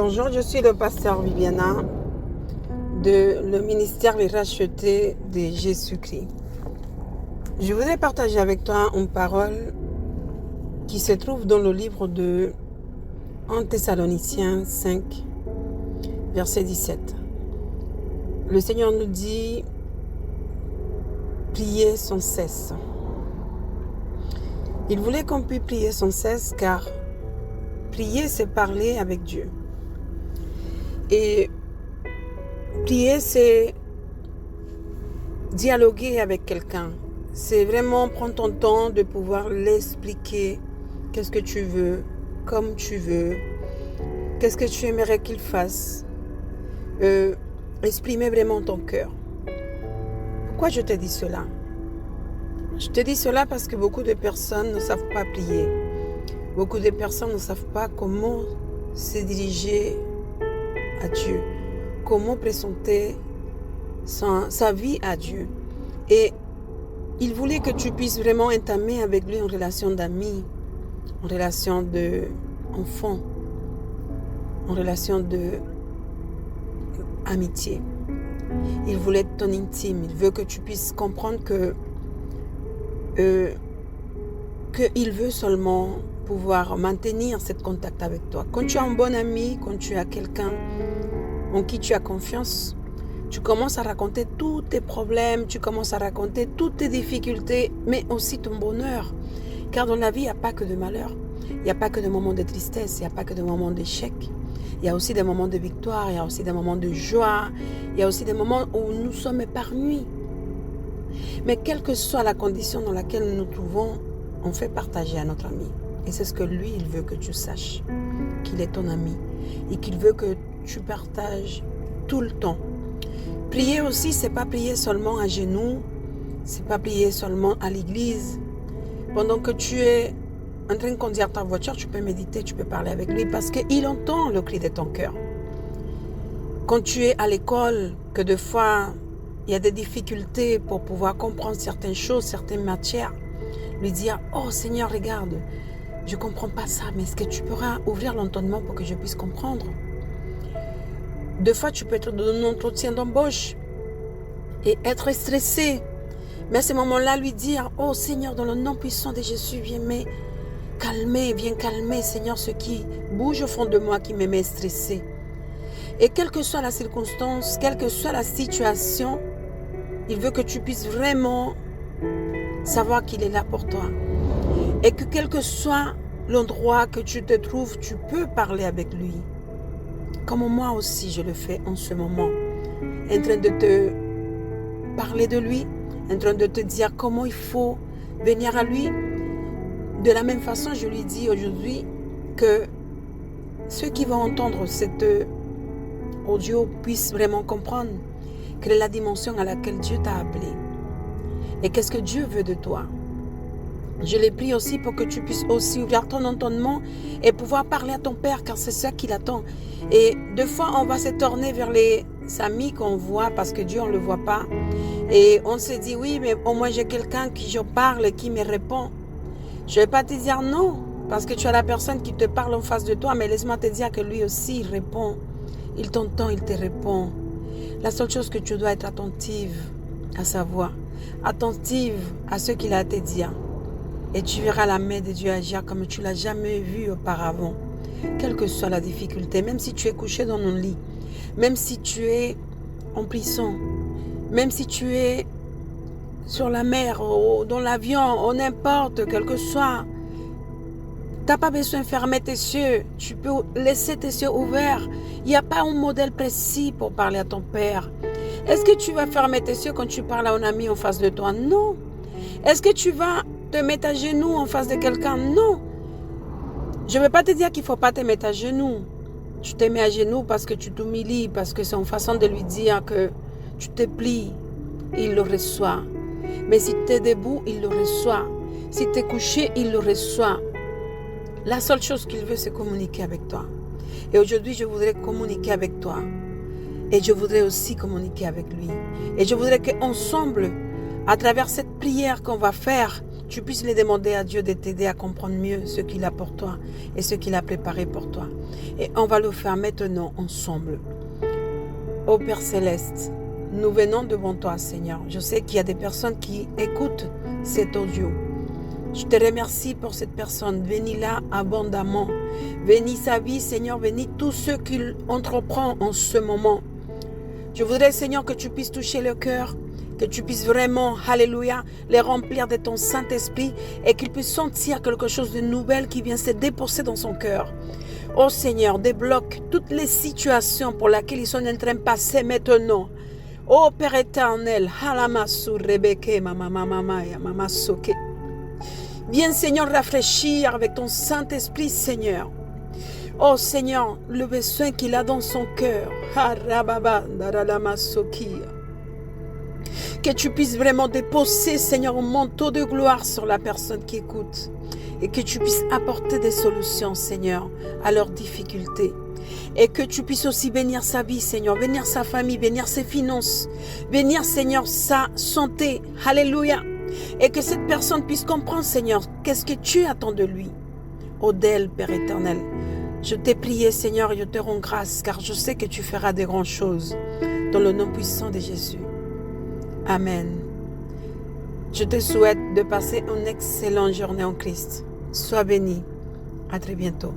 Bonjour, je suis le pasteur Viviana de le ministère Les Rachetés de Jésus-Christ. Je voudrais partager avec toi une parole qui se trouve dans le livre de 1 Thessaloniciens 5, verset 17. Le Seigneur nous dit « Priez sans cesse ». Il voulait qu'on puisse prier sans cesse car prier, c'est parler avec Dieu. Et prier, c'est dialoguer avec quelqu'un. C'est vraiment prendre ton temps de pouvoir l'expliquer. Qu'est-ce que tu veux, comme tu veux. Qu'est-ce que tu aimerais qu'il fasse. Exprimer vraiment ton cœur. Pourquoi je te dis cela? Je te dis cela parce que beaucoup de personnes ne savent pas prier. Beaucoup de personnes ne savent pas comment se diriger à Dieu, comment présenter sa vie à Dieu. Et il voulait que tu puisses vraiment entamer avec lui une relation d'amis, une relation d'enfant, une relation d'amitié. Il voulait être ton intime. Il veut que tu puisses comprendre qu'il veut seulement pouvoir maintenir ce contact avec toi. Quand tu as un bon ami, quand tu as quelqu'un en qui tu as confiance, tu commences à raconter tous tes problèmes, tu commences à raconter toutes tes difficultés, mais aussi ton bonheur. Car dans la vie, il n'y a pas que de malheur. Il n'y a pas que de moments de tristesse, il n'y a pas que de moments d'échec. Il y a aussi des moments de victoire, il y a aussi des moments de joie, il y a aussi des moments où nous sommes épargnés. Mais quelle que soit la condition dans laquelle nous nous trouvons, on fait partager à notre ami. Et c'est ce que lui, il veut que tu saches, qu'il est ton ami et qu'il veut que tu partages tout le temps. Prier aussi, c'est pas prier seulement à genoux, c'est pas prier seulement à l'église. Pendant que tu es en train de conduire ta voiture, tu peux méditer, tu peux parler avec lui parce qu'il entend le cri de ton cœur. Quand tu es à l'école, que des fois, il y a des difficultés pour pouvoir comprendre certaines choses, certaines matières, lui dire « Oh Seigneur, regarde, je ne comprends pas ça, mais est-ce que tu pourras ouvrir l'entendement pour que je puisse comprendre ?» Des fois, tu peux être dans un entretien d'embauche et être stressé. Mais à ce moment-là, lui dire « Oh Seigneur, dans le nom puissant de Jésus, viens calmer, Seigneur, ce qui bouge au fond de moi, qui me met stressé. » Et quelle que soit la circonstance, quelle que soit la situation, il veut que tu puisses vraiment savoir qu'il est là pour toi. Et que quel que soit l'endroit que tu te trouves, tu peux parler avec lui. Comme moi aussi, je le fais en ce moment. En train de te parler de lui, en train de te dire comment il faut venir à lui. De la même façon, je lui dis aujourd'hui que ceux qui vont entendre cet audio puissent vraiment comprendre quelle est la dimension à laquelle Dieu t'a appelé. Et qu'est-ce que Dieu veut de toi. Je l'ai pris aussi pour que tu puisses aussi ouvrir ton entendement et pouvoir parler à ton Père, car c'est ça qu'il attend. Et des fois, on va se tourner vers les amis qu'on voit, parce que Dieu, on ne le voit pas. Et on se dit, oui, mais au moins j'ai quelqu'un qui je parle et qui me répond. Je ne vais pas te dire non, parce que tu as la personne qui te parle en face de toi, mais laisse-moi te dire que lui aussi, il répond. Il t'entend, il te répond. La seule chose que tu dois être attentive à sa voix, attentive à ce qu'il a à te dire. Et tu verras la main de Dieu agir comme tu ne l'as jamais vu auparavant. Quelle que soit la difficulté, même si tu es couché dans ton lit, même si tu es en prison, même si tu es sur la mer, ou dans l'avion, ou n'importe, quel que soit, tu n'as pas besoin de fermer tes yeux. Tu peux laisser tes yeux ouverts. Il n'y a pas un modèle précis pour parler à ton Père. Est-ce que tu vas fermer tes yeux quand tu parles à un ami en face de toi? Non. Est-ce que tu vas te mettre à genoux en face de quelqu'un? Non. Je ne vais pas te dire qu'il ne faut pas te mettre à genoux. Tu te mets à genoux parce que tu t'humilies, parce que c'est une façon de lui dire que tu te plies. Il le reçoit. Mais si tu es debout, il le reçoit. Si tu es couché, il le reçoit. La seule chose qu'il veut, c'est communiquer avec toi. Et aujourd'hui, je voudrais communiquer avec toi. Et je voudrais aussi communiquer avec lui. Et je voudrais qu'ensemble, à travers cette prière qu'on va faire, tu puisses les demander à Dieu de t'aider à comprendre mieux ce qu'il a pour toi et ce qu'il a préparé pour toi. Et on va le faire maintenant ensemble. Ô Père Céleste, nous venons devant toi, Seigneur. Je sais qu'il y a des personnes qui écoutent cet audio. Je te remercie pour cette personne. Bénis-la abondamment. Bénis sa vie, Seigneur. Bénis tous ceux qu'il entreprend en ce moment. Je voudrais, Seigneur, que tu puisses toucher le cœur, que tu puisses vraiment, alléluia, les remplir de ton Saint-Esprit et qu'ils puissent sentir quelque chose de nouvel qui vient se déposer dans son cœur. Oh Seigneur, débloque toutes les situations pour lesquelles ils sont en train de passer maintenant. Oh Père éternel, viens Seigneur rafraîchir avec ton Saint-Esprit, Seigneur. Oh Seigneur, le besoin qu'il a dans son cœur. Que tu puisses vraiment déposer, Seigneur, un manteau de gloire sur la personne qui écoute. Et que tu puisses apporter des solutions, Seigneur, à leurs difficultés. Et que tu puisses aussi bénir sa vie, Seigneur, bénir sa famille, bénir ses finances, bénir, Seigneur, sa santé. Alléluia. Et que cette personne puisse comprendre, Seigneur, qu'est-ce que tu attends de lui. Ô d'elle, Père éternel, je t'ai prié, Seigneur, et je te rends grâce, car je sais que tu feras de grandes choses dans le nom puissant de Jésus. Amen. Je te souhaite de passer une excellente journée en Christ. Sois béni. À très bientôt.